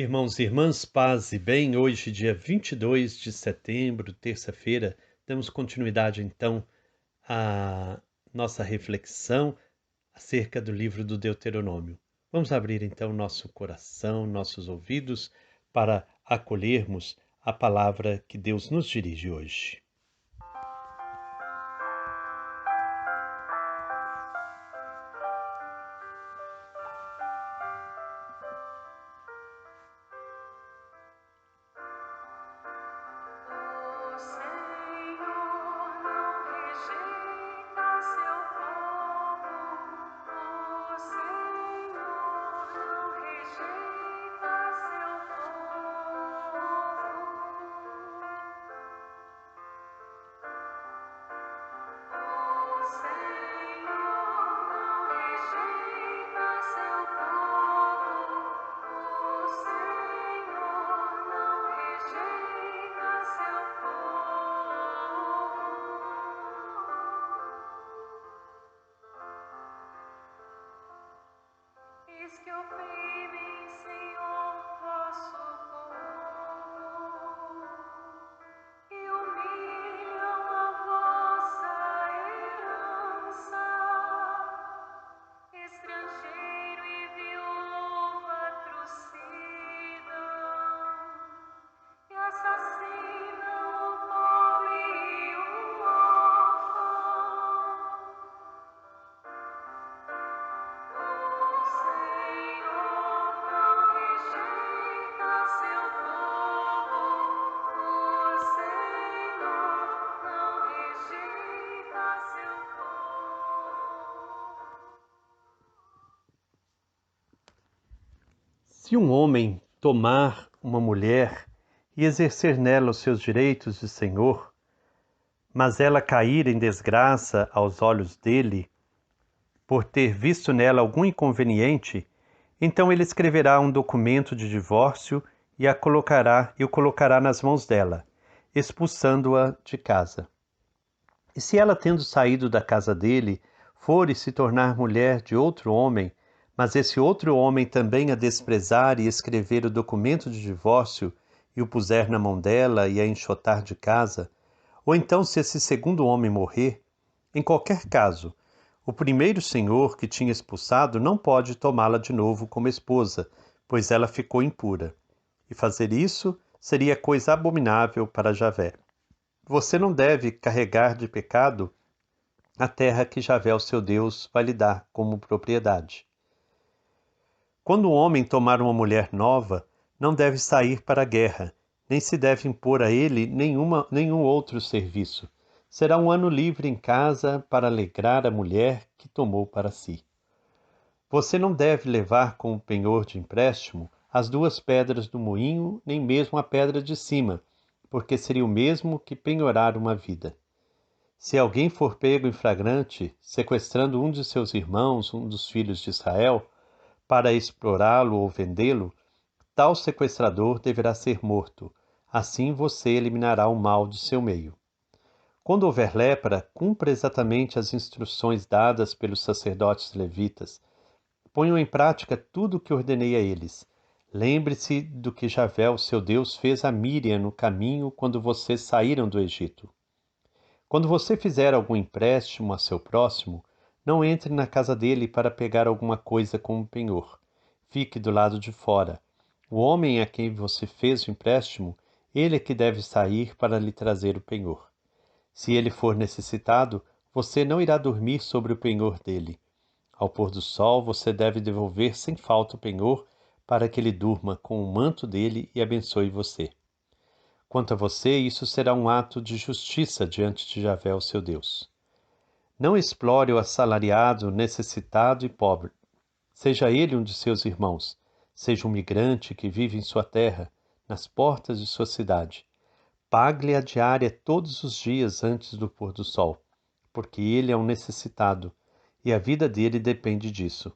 Irmãos e irmãs, paz e bem, hoje dia 22 de setembro, terça-feira, damos continuidade então à nossa reflexão acerca do livro do Deuteronômio. Vamos abrir então nosso coração, nossos ouvidos para acolhermos a palavra que Deus nos dirige hoje. O Senhor não rejeita seu povo. O Senhor não rejeita seu povo. O Senhor não rejeita seu povo. O Senhor não rejeita seu povo. Eis que oprimem, Senhor, vosso povo, e humilham a vossa herança. Estrangeiro e viúva trucidam, e assassinam o pobre e o órfão. O Senhor não rejeita seu povo. O Senhor não rejeita seu povo. Se um homem tomar uma mulher e exercer nela os seus direitos de senhor, mas ela cair em desgraça aos olhos dele, por ter visto nela algum inconveniente, então ele escreverá um documento de divórcio e o colocará nas mãos dela, expulsando-a de casa. E se ela, tendo saído da casa dele, for e se tornar mulher de outro homem, mas esse outro homem também a desprezar e escrever o documento de divórcio e o puser na mão dela e a enxotar de casa, ou então se esse segundo homem morrer, em qualquer caso, o primeiro senhor que tinha expulsado não pode tomá-la de novo como esposa, pois ela ficou impura. E fazer isso seria coisa abominável para Javé. Você não deve carregar de pecado a terra que Javé, o seu Deus, vai lhe dar como propriedade. Quando um homem tomar uma mulher nova, não deve sair para a guerra, nem se deve impor a ele nenhum outro serviço. Será um ano livre em casa para alegrar a mulher que tomou para si. Você não deve levar como penhor de empréstimo as duas pedras do moinho, nem mesmo a pedra de cima, porque seria o mesmo que penhorar uma vida. Se alguém for pego em flagrante, sequestrando um de seus irmãos, um dos filhos de Israel, para explorá-lo ou vendê-lo, tal sequestrador deverá ser morto. Assim você eliminará o mal de seu meio. Quando houver lepra, cumpra exatamente as instruções dadas pelos sacerdotes levitas. Ponham em prática tudo o que ordenei a eles. Lembre-se do que Javé, o seu Deus, fez a Míriam no caminho quando vocês saíram do Egito. Quando você fizer algum empréstimo a seu próximo, não entre na casa dele para pegar alguma coisa como penhor. Fique do lado de fora. O homem a quem você fez o empréstimo, ele é que deve sair para lhe trazer o penhor. Se ele for necessitado, você não irá dormir sobre o penhor dele. Ao pôr do sol, você deve devolver sem falta o penhor para que ele durma com o manto dele e abençoe você. Quanto a você, isso será um ato de justiça diante de Javé, o seu Deus. Não explore o assalariado, necessitado e pobre. Seja ele um de seus irmãos, seja um migrante que vive em sua terra, nas portas de sua cidade. Pague-lhe a diária todos os dias antes do pôr do sol, porque ele é um necessitado, e a vida dele depende disso.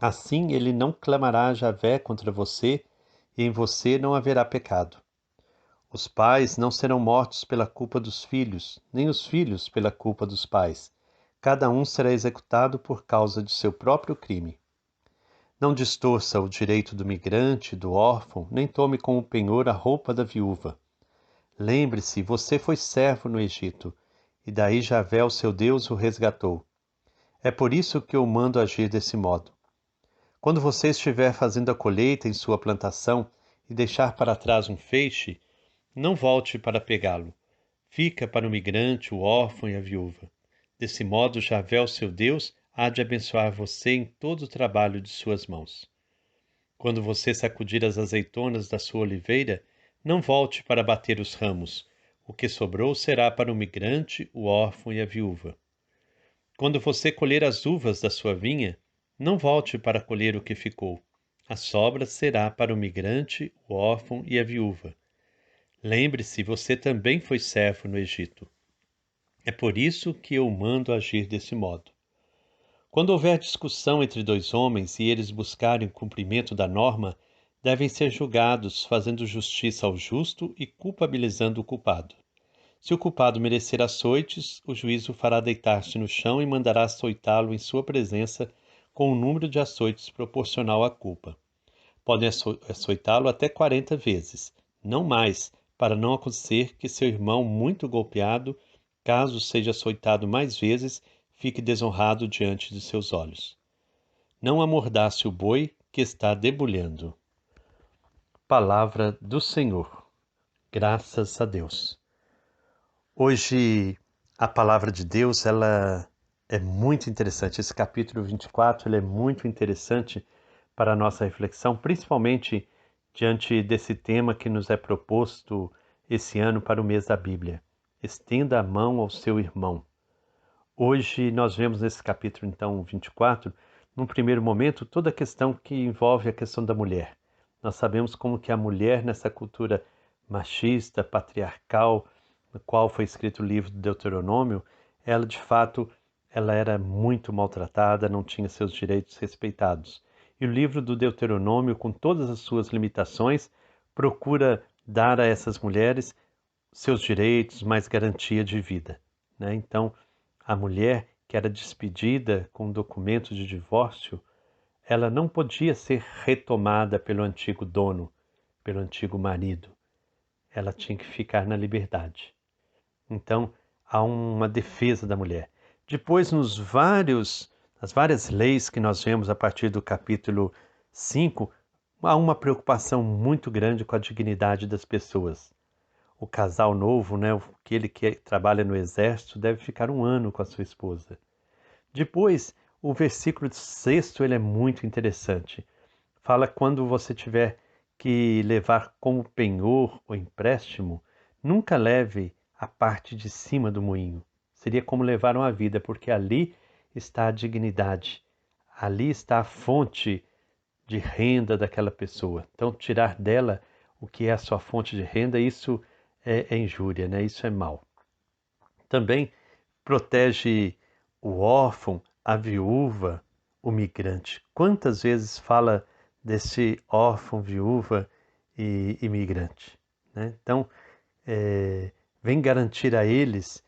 Assim ele não clamará a Javé contra você, e em você não haverá pecado. Os pais não serão mortos pela culpa dos filhos, nem os filhos pela culpa dos pais. Cada um será executado por causa de seu próprio crime. Não distorça o direito do migrante, do órfão, nem tome como penhor a roupa da viúva. Lembre-se, você foi servo no Egito, e daí Javé, o seu Deus, o resgatou. É por isso que eu mando agir desse modo. Quando você estiver fazendo a colheita em sua plantação e deixar para trás um feixe, não volte para pegá-lo. Fica para o migrante, o órfão e a viúva. Desse modo, Javé, o seu Deus, há de abençoar você em todo o trabalho de suas mãos. Quando você sacudir as azeitonas da sua oliveira, não volte para bater os ramos. O que sobrou será para o migrante, o órfão e a viúva. Quando você colher as uvas da sua vinha, não volte para colher o que ficou. A sobra será para o migrante, o órfão e a viúva. Lembre-se, você também foi servo no Egito. É por isso que eu mando agir desse modo. Quando houver discussão entre dois homens e eles buscarem o cumprimento da norma, devem ser julgados, fazendo justiça ao justo e culpabilizando o culpado. Se o culpado merecer açoites, o juiz o fará deitar-se no chão e mandará açoitá-lo em sua presença com um número de açoites proporcional à culpa. Podem açoitá-lo até 40 vezes, não mais, para não acontecer que seu irmão muito golpeado, caso seja açoitado mais vezes, fique desonrado diante de seus olhos. Não amordace o boi que está debulhando. Palavra do Senhor. Graças a Deus. Hoje a palavra de Deus, ela é muito interessante. Esse capítulo 24, ele é muito interessante para a nossa reflexão, principalmente diante desse tema que nos é proposto esse ano para o mês da Bíblia. Estenda a mão ao seu irmão. Hoje nós vemos nesse capítulo, então, 24, num primeiro momento, toda a questão que envolve a questão da mulher. Nós sabemos como que a mulher, nessa cultura machista, patriarcal, no qual foi escrito o livro do Deuteronômio, ela, de fato, ela era muito maltratada, não tinha seus direitos respeitados. E o livro do Deuteronômio, com todas as suas limitações, procura dar a essas mulheres seus direitos, mais garantia de vida, né? Então, a mulher que era despedida com um documento de divórcio, ela não podia ser retomada pelo antigo dono, pelo antigo marido. Ela tinha que ficar na liberdade. Então, há uma defesa da mulher. Depois, nas várias leis que nós vemos a partir do capítulo 5, há uma preocupação muito grande com a dignidade das pessoas. O casal novo, né, aquele que trabalha no exército, deve ficar 1 ano com a sua esposa. Depois, o versículo 6, ele é muito interessante. Fala quando você tiver que levar como penhor ou empréstimo, nunca leve a parte de cima do moinho. Seria como levar uma vida, porque ali está a dignidade, ali está a fonte de renda daquela pessoa. Então, tirar dela o que é a sua fonte de renda, isso é injúria, né? Isso é mal. Também protege o órfão, a viúva, o migrante. Quantas vezes fala desse órfão, viúva e imigrante, né? Então, vem garantir a eles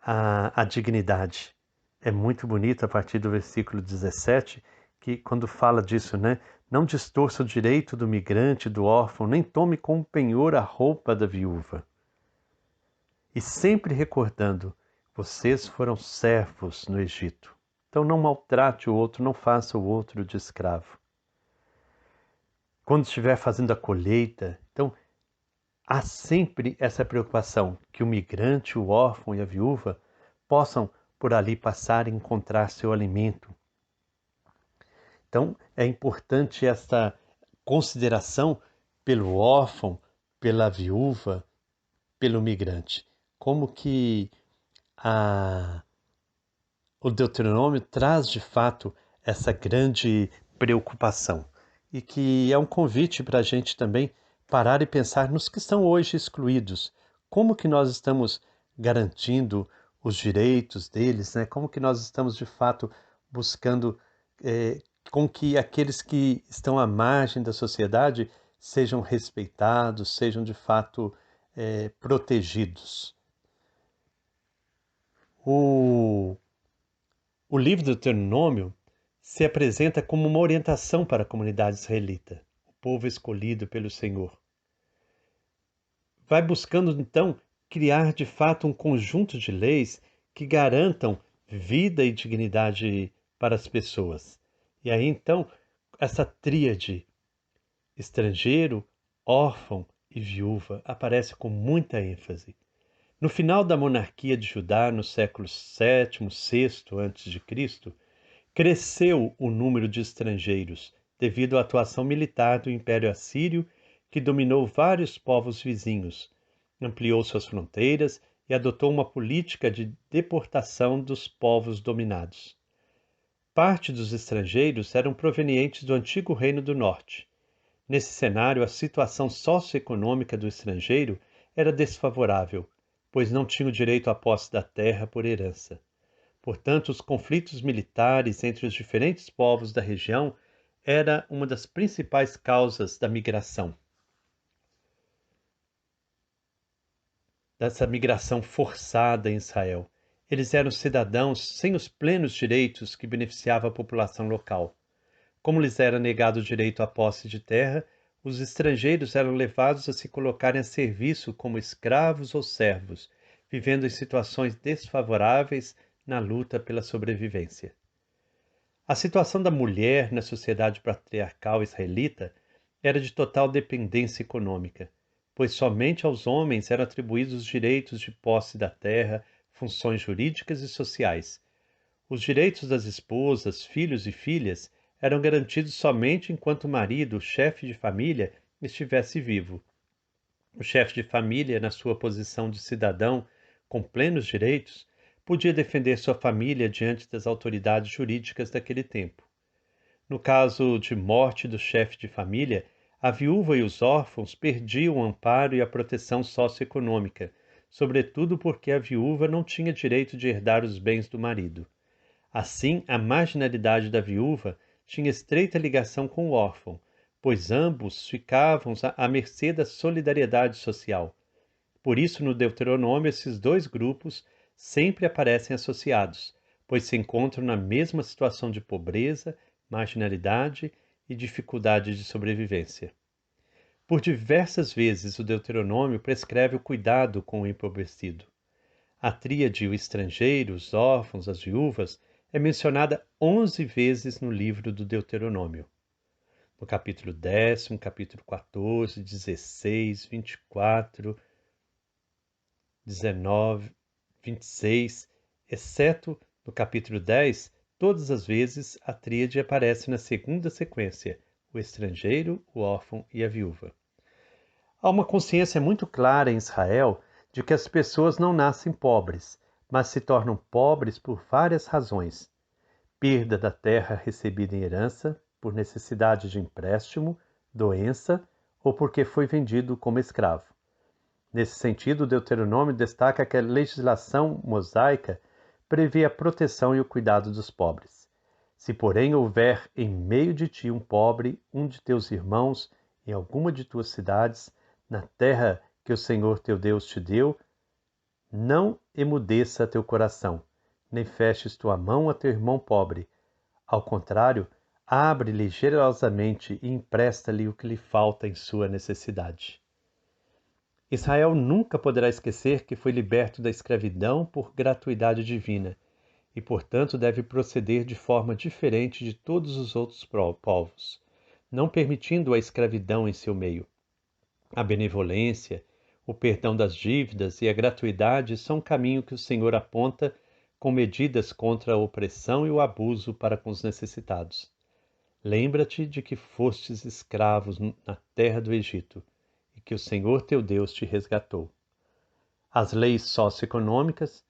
a dignidade. É muito bonito a partir do versículo 17, que quando fala disso, né? Não distorça o direito do migrante, do órfão, nem tome como penhor a roupa da viúva. E sempre recordando, vocês foram servos no Egito. Então não maltrate o outro, não faça o outro de escravo. Quando estiver fazendo a colheita, então há sempre essa preocupação que o migrante, o órfão e a viúva possam por ali passar e encontrar seu alimento. Então é importante esta consideração pelo órfão, pela viúva, pelo migrante. Como que o Deuteronômio traz de fato essa grande preocupação e que é um convite para a gente também parar e pensar nos que estão hoje excluídos. Como que nós estamos garantindo os direitos deles, né? Como que nós estamos de fato buscando com que aqueles que estão à margem da sociedade sejam respeitados, sejam de fato protegidos. O livro do Deuteronômio se apresenta como uma orientação para a comunidade israelita, o povo escolhido pelo Senhor. Vai buscando, então, criar de fato um conjunto de leis que garantam vida e dignidade para as pessoas. E aí, então, essa tríade estrangeiro, órfão e viúva aparece com muita ênfase. No final da monarquia de Judá, no século VII, VI a.C., cresceu o número de estrangeiros devido à atuação militar do Império Assírio, que dominou vários povos vizinhos, ampliou suas fronteiras e adotou uma política de deportação dos povos dominados. Parte dos estrangeiros eram provenientes do antigo Reino do Norte. Nesse cenário, a situação socioeconômica do estrangeiro era desfavorável, pois não tinha o direito à posse da terra por herança. Portanto, os conflitos militares entre os diferentes povos da região era uma das principais causas da migração. Dessa migração forçada em Israel. Eles eram cidadãos sem os plenos direitos que beneficiavam a população local. Como lhes era negado o direito à posse de terra, os estrangeiros eram levados a se colocarem a serviço como escravos ou servos, vivendo em situações desfavoráveis na luta pela sobrevivência. A situação da mulher na sociedade patriarcal israelita era de total dependência econômica, pois somente aos homens eram atribuídos os direitos de posse da terra, funções jurídicas e sociais. Os direitos das esposas, filhos e filhas eram garantidos somente enquanto o marido, o chefe de família, estivesse vivo. O chefe de família, na sua posição de cidadão com plenos direitos, podia defender sua família diante das autoridades jurídicas daquele tempo. No caso de morte do chefe de família, a viúva e os órfãos perdiam o amparo e a proteção socioeconômica, sobretudo porque a viúva não tinha direito de herdar os bens do marido. Assim, a marginalidade da viúva tinha estreita ligação com o órfão, pois ambos ficavam à mercê da solidariedade social. Por isso, no Deuteronômio, esses dois grupos sempre aparecem associados, pois se encontram na mesma situação de pobreza, marginalidade e dificuldade de sobrevivência. Por diversas vezes, o Deuteronômio prescreve o cuidado com o empobrecido. A tríade, o estrangeiro, os órfãos, as viúvas, é mencionada 11 vezes no livro do Deuteronômio. No capítulo 10, capítulo 14, 16, 24, 19, 26, exceto no capítulo 10, todas as vezes a tríade aparece na segunda sequência, o estrangeiro, o órfão e a viúva. Há uma consciência muito clara em Israel de que as pessoas não nascem pobres, mas se tornam pobres por várias razões. Perda da terra recebida em herança, por necessidade de empréstimo, doença ou porque foi vendido como escravo. Nesse sentido, o Deuteronômio destaca que a legislação mosaica prevê a proteção e o cuidado dos pobres. Se, porém, houver em meio de ti um pobre, um de teus irmãos, em alguma de tuas cidades, na terra que o Senhor teu Deus te deu, não emudeça teu coração, nem feches tua mão a teu irmão pobre. Ao contrário, abre-lhe generosamente e empresta-lhe o que lhe falta em sua necessidade. Israel nunca poderá esquecer que foi liberto da escravidão por gratuidade divina e, portanto, deve proceder de forma diferente de todos os outros povos, não permitindo a escravidão em seu meio. A benevolência, o perdão das dívidas e a gratuidade são um caminho que o Senhor aponta com medidas contra a opressão e o abuso para com os necessitados. Lembra-te de que fostes escravos na terra do Egito e que o Senhor teu Deus te resgatou. As leis socioeconômicas,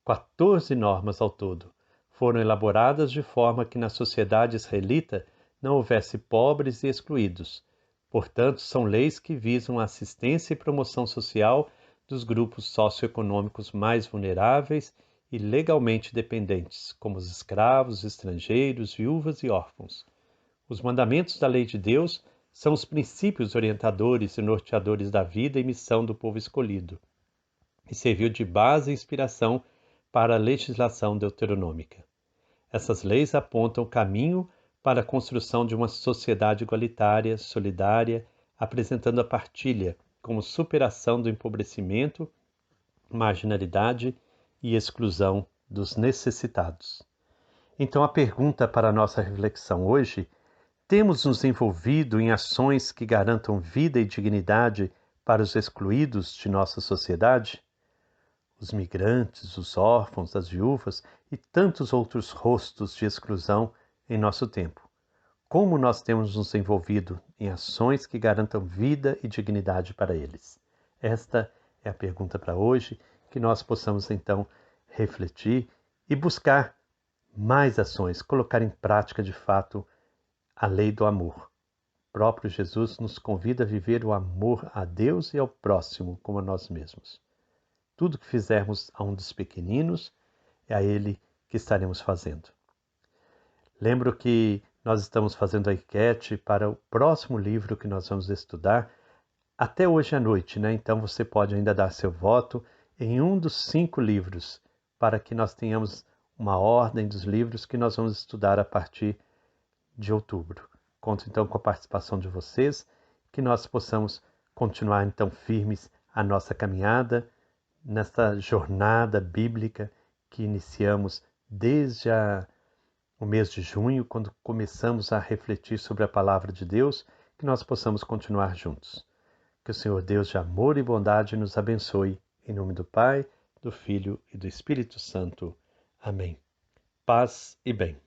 14 normas ao todo, foram elaboradas de forma que na sociedade israelita não houvesse pobres e excluídos. Portanto, são leis que visam a assistência e promoção social dos grupos socioeconômicos mais vulneráveis e legalmente dependentes, como os escravos, estrangeiros, viúvas e órfãos. Os mandamentos da lei de Deus são os princípios orientadores e norteadores da vida e missão do povo escolhido, e serviu de base e inspiração para a legislação deuteronômica. Essas leis apontam o caminho para a construção de uma sociedade igualitária, solidária, apresentando a partilha como superação do empobrecimento, marginalidade e exclusão dos necessitados. Então, a pergunta para a nossa reflexão hoje: temos nos envolvido em ações que garantam vida e dignidade para os excluídos de nossa sociedade? Os migrantes, os órfãos, as viúvas e tantos outros rostos de exclusão em nosso tempo. Como nós temos nos envolvido em ações que garantam vida e dignidade para eles? Esta é a pergunta para hoje, que nós possamos então refletir e buscar mais ações, colocar em prática de fato a lei do amor. O próprio Jesus nos convida a viver o amor a Deus e ao próximo como a nós mesmos. Tudo que fizermos a um dos pequeninos, é a ele que estaremos fazendo. Lembro que nós estamos fazendo a enquete para o próximo livro que nós vamos estudar até hoje à noite, né? Então você pode ainda dar seu voto em um dos 5 livros, para que nós tenhamos uma ordem dos livros que nós vamos estudar a partir de outubro. Conto então com a participação de vocês, que nós possamos continuar então firmes a nossa caminhada nesta jornada bíblica que iniciamos desde o mês de junho, quando começamos a refletir sobre a palavra de Deus, que nós possamos continuar juntos. Que o Senhor Deus de amor e bondade nos abençoe, em nome do Pai, do Filho e do Espírito Santo. Amém. Paz e bem.